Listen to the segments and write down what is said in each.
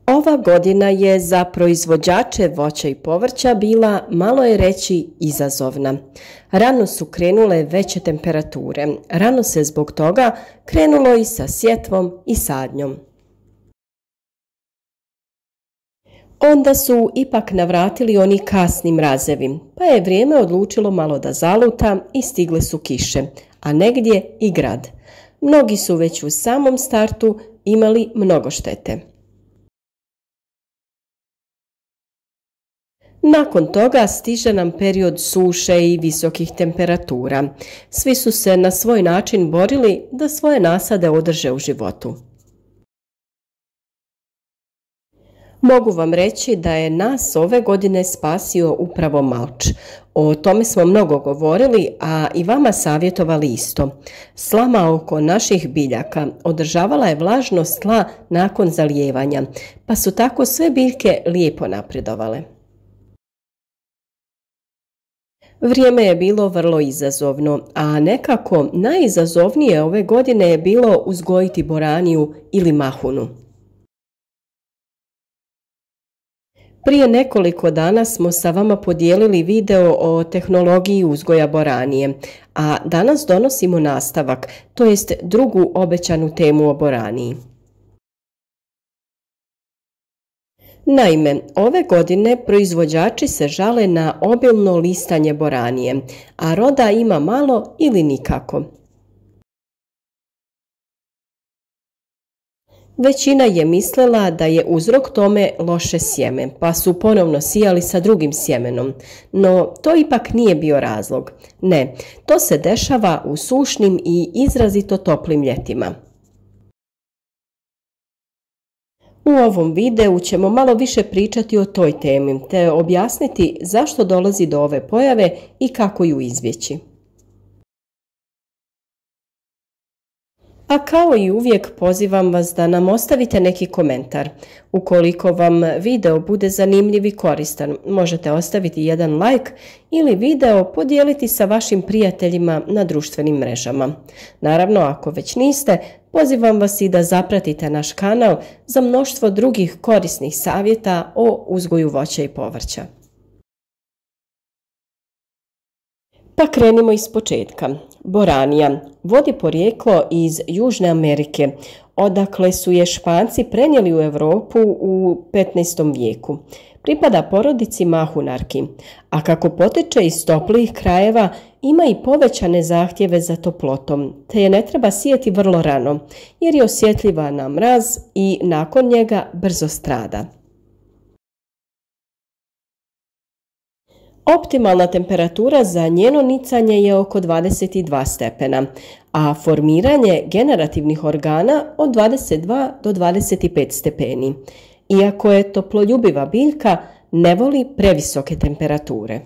Ova godina je za proizvođače voća i povrća bila, malo je reći, izazovna. Rano su krenule veće temperature, rano se zbog toga krenulo i sa sjetvom i sadnjom. Onda su ipak navratili oni kasni mrazevi, pa je vrijeme odlučilo malo da zaluta i stigle su kiše, a negdje i grad. Mnogi su već u samom startu imali mnogo štete. Nakon toga stiže nam period suše i visokih temperatura. Svi su se na svoj način borili da svoje nasade održe u životu. Mogu vam reći da je nas ove godine spasio upravo malč. O tome smo mnogo govorili, a i vama savjetovali isto. Slama oko naših biljaka održavala je vlažnost tla nakon zalijevanja, pa su tako sve biljke lijepo napredovale. Vrijeme je bilo vrlo izazovno, a nekako najizazovnije ove godine je bilo uzgojiti boraniju ili mahunu. Prije nekoliko dana smo sa vama podijelili video o tehnologiji uzgoja boranije, a danas donosimo nastavak, to jest drugu obećanu temu o boraniji. Naime, ove godine proizvođači se žale na obilno listanje boranije, a roda ima malo ili nikako. Većina je mislila da je uzrok tome loše sjeme, pa su ponovno sijali sa drugim sjemenom, no to ipak nije bio razlog. Ne, to se dešava u sušnim i izrazito toplim ljetima. U ovom videu ćemo malo više pričati o toj temi, te objasniti zašto dolazi do ove pojave i kako ju izbjeći. A kao i uvijek pozivam vas da nam ostavite neki komentar. Ukoliko vam video bude zanimljiv i koristan, možete ostaviti jedan like ili video podijeliti sa vašim prijateljima na društvenim mrežama. Naravno, ako već niste, pozivam vas i da zapratite naš kanal za mnoštvo drugih korisnih savjeta o uzgoju voća i povrća. Pa krenimo iz početka. Boranija vodi porijeklo iz Južne Amerike, odakle su je Španci prenijeli u Europu u 15. vijeku. Pripada porodici mahunarki, a kako potiče iz toplijih krajeva, ima i povećane zahtjeve za toplotom, te je ne treba sijati vrlo rano, jer je osjetljiva na mraz i nakon njega brzo strada. Optimalna temperatura za njeno nicanje je oko 22 stepena, a formiranje generativnih organa od 22 do 25 stepeni. Iako je toploljubiva biljka, ne voli previsoke temperature.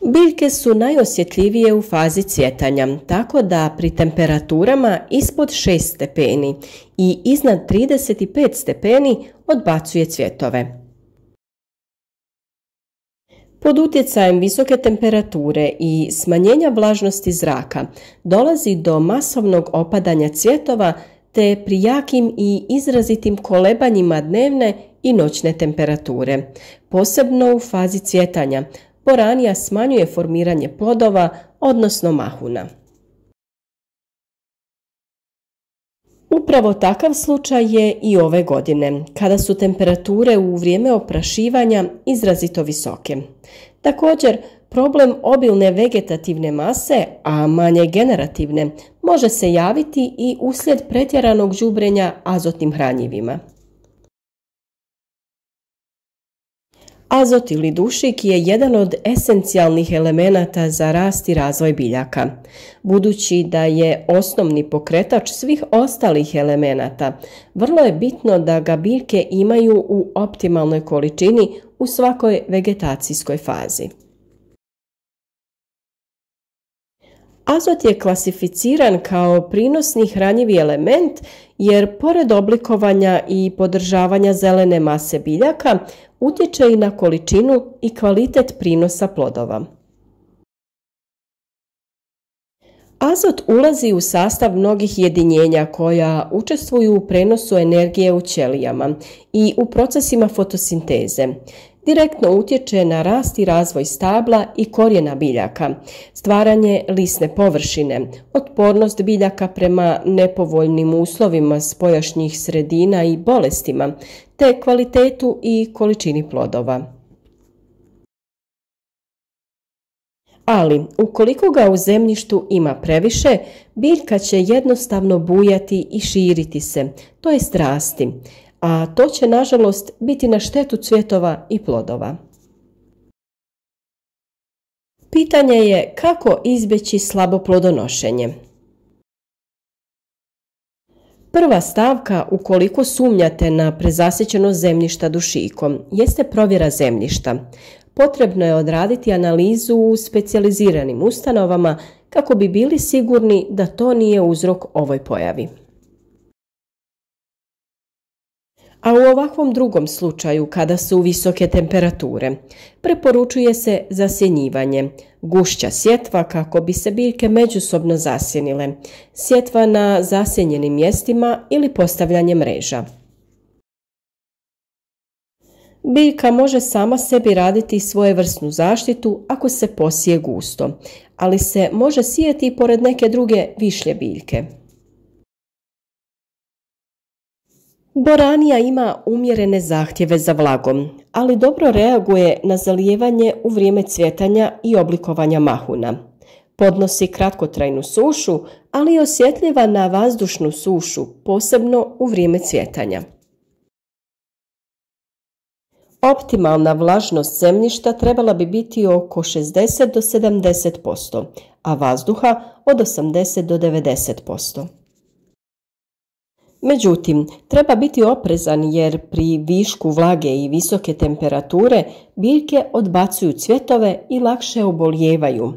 Biljke su najosjetljivije u fazi cvjetanja, tako da pri temperaturama ispod 6 stepeni i iznad 35 stepeni odbacuje cvjetove. Pod utjecajem visoke temperature i smanjenja vlažnosti zraka dolazi do masovnog opadanja cvjetova te pri jakim i izrazitim kolebanjima dnevne i noćne temperature. Posebno u fazi cvjetanja boranija smanjuje formiranje plodova, odnosno mahuna. Upravo takav slučaj je i ove godine, kada su temperature u vrijeme oprašivanja izrazito visoke. Također, problem obilne vegetativne mase, a manje generativne, može se javiti i uslijed pretjeranog đubrenja azotnim hranjivima. Azot ili dušik je jedan od esencijalnih elemenata za rast i razvoj biljaka. Budući da je osnovni pokretač svih ostalih elemenata, vrlo je bitno da ga biljke imaju u optimalnoj količini u svakoj vegetacijskoj fazi. Azot je klasificiran kao prinosni hranjivi element jer pored oblikovanja i podržavanja zelene mase biljaka utječe i na količinu i kvalitet prinosa plodova. Azot ulazi u sastav mnogih jedinjenja koja učestvuju u prenosu energije u ćelijama i u procesima fotosinteze. Direktno utječe na rast i razvoj stabla i korijena biljaka, stvaranje lisne površine, otpornost biljaka prema nepovoljnim uslovima spojašnjih sredina i bolestima, te kvalitetu i količini plodova. Ali, ukoliko ga u zemljištu ima previše, biljka će jednostavno bujati i širiti se, to jest rasti, a to će nažalost biti na štetu cvjetova i plodova. Pitanje je kako izbjeći slabo plodonošenje. Prva stavka, ukoliko sumnjate na prezasićenost zemljišta dušikom, jeste provjera zemljišta. Potrebno je odraditi analizu u specijaliziranim ustanovama kako bi bili sigurni da to nije uzrok ovoj pojavi. A u ovakvom drugom slučaju, kada su visoke temperature, preporučuje se zasjenjivanje, gušća sjetva kako bi se biljke međusobno zasjenile, sjetva na zasjenjenim mjestima ili postavljanje mreža. Biljka može sama sebi raditi svojevrsnu zaštitu ako se posije gusto, ali se može sijati i pored neke druge višlje biljke. Boranija ima umjerene zahtjeve za vlagom, ali dobro reaguje na zalijevanje u vrijeme cvjetanja i oblikovanja mahuna. Podnosi kratkotrajnu sušu, ali je osjetljiva na vazdušnu sušu, posebno u vrijeme cvjetanja. Optimalna vlažnost zemljišta trebala bi biti oko 60 do 70%, a vazduha od 80 do 90%. Međutim, treba biti oprezan jer pri višku vlage i visoke temperature biljke odbacuju cvjetove i lakše obolijevaju.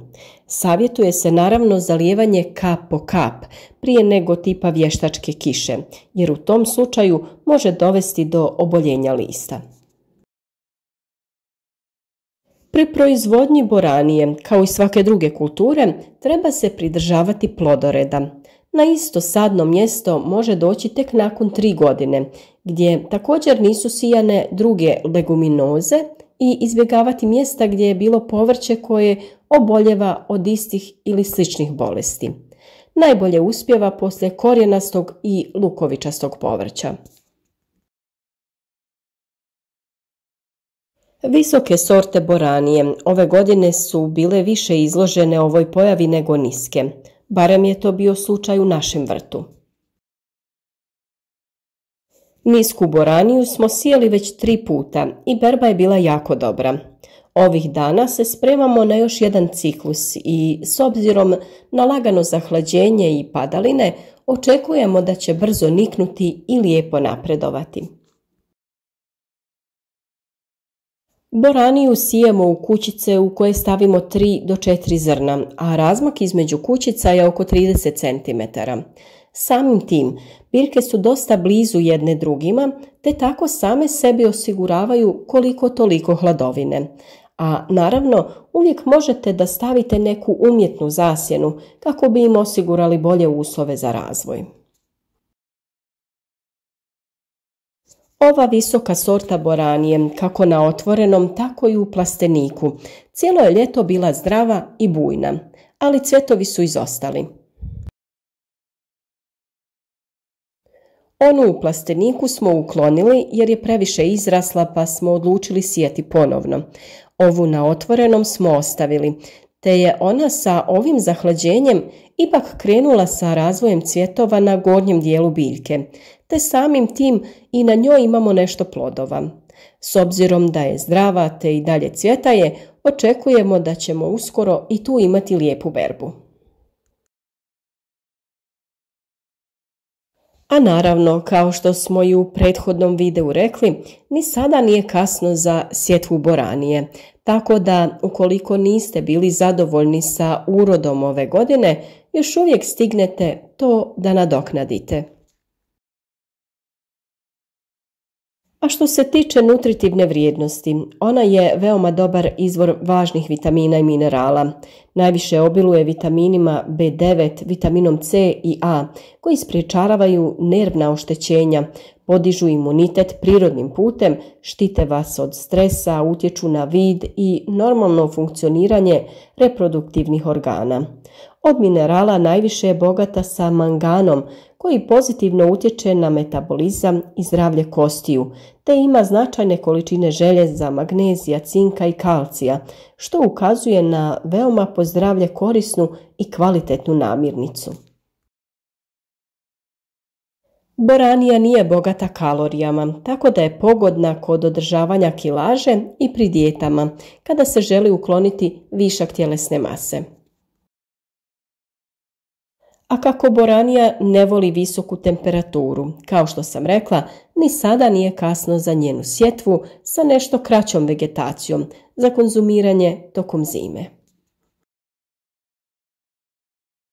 Savjetuje se naravno zalijevanje kap po kap prije nego tipa vještačke kiše, jer u tom slučaju može dovesti do oboljenja lista. Pri proizvodnji boranije, kao i svake druge kulture, treba se pridržavati plodoreda. Na isto sadno mjesto može doći tek nakon 3 godine, gdje također nisu sijane druge leguminoze i izbjegavati mjesta gdje je bilo povrće koje oboljeva od istih ili sličnih bolesti. Najbolje uspijeva poslije korijenastog i lukovičastog povrća. Visoke sorte boranije ove godine su bile više izložene ovoj pojavi nego niske. Barem je to bio slučaj u našem vrtu. Nisku boraniju smo sijali već 3 puta i berba je bila jako dobra. Ovih dana se spremamo na još jedan ciklus i s obzirom na lagano zahlađenje i padaline očekujemo da će brzo niknuti i lijepo napredovati. Boraniju sijemo u kućice u koje stavimo 3 do 4 zrna, a razmak između kućica je oko 30 cm. Samim tim, biljke su dosta blizu jedne drugima, te tako same sebi osiguravaju koliko toliko hladovine. A naravno, uvijek možete da stavite neku umjetnu zasjenu kako bi im osigurali bolje uslove za razvoj. Ova visoka sorta boranije, kako na otvorenom, tako i u plasteniku, cijelo je ljeto bila zdrava i bujna, ali cvjetovi su izostali. Onu u plasteniku smo uklonili jer je previše izrasla pa smo odlučili sijati ponovno. Ovu na otvorenom smo ostavili, te je ona sa ovim zahlađenjem ipak krenula sa razvojem cvjetova na gornjem dijelu biljke, te samim tim i na njoj imamo nešto plodova. S obzirom da je zdrava te i dalje cvjetaje, očekujemo da ćemo uskoro i tu imati lijepu berbu. A naravno, kao što smo i u prethodnom videu rekli, ni sada nije kasno za sjetvu boranije, tako da ukoliko niste bili zadovoljni sa urodom ove godine, još uvijek stignete to da nadoknadite. A što se tiče nutritivne vrijednosti, ona je veoma dobar izvor važnih vitamina i minerala. Najviše obiluje vitaminima B9, vitaminom C i A, koji sprječavaju nervna oštećenja, podižu imunitet prirodnim putem, štite vas od stresa, utječu na vid i normalno funkcioniranje reproduktivnih organa. Od minerala najviše je bogata sa manganom, koji pozitivno utječe na metabolizam i zdravlje kostiju, te ima značajne količine željeza, magnezija, cinka i kalcija, što ukazuje na veoma po zdravlje korisnu i kvalitetnu namirnicu. Boranija nije bogata kalorijama, tako da je pogodna kod održavanja kilaže i pri dijetama, kada se želi ukloniti višak tjelesne mase. A kako boranija ne voli visoku temperaturu, kao što sam rekla, ni sada nije kasno za njenu sjetvu sa nešto kraćom vegetacijom za konzumiranje tokom zime.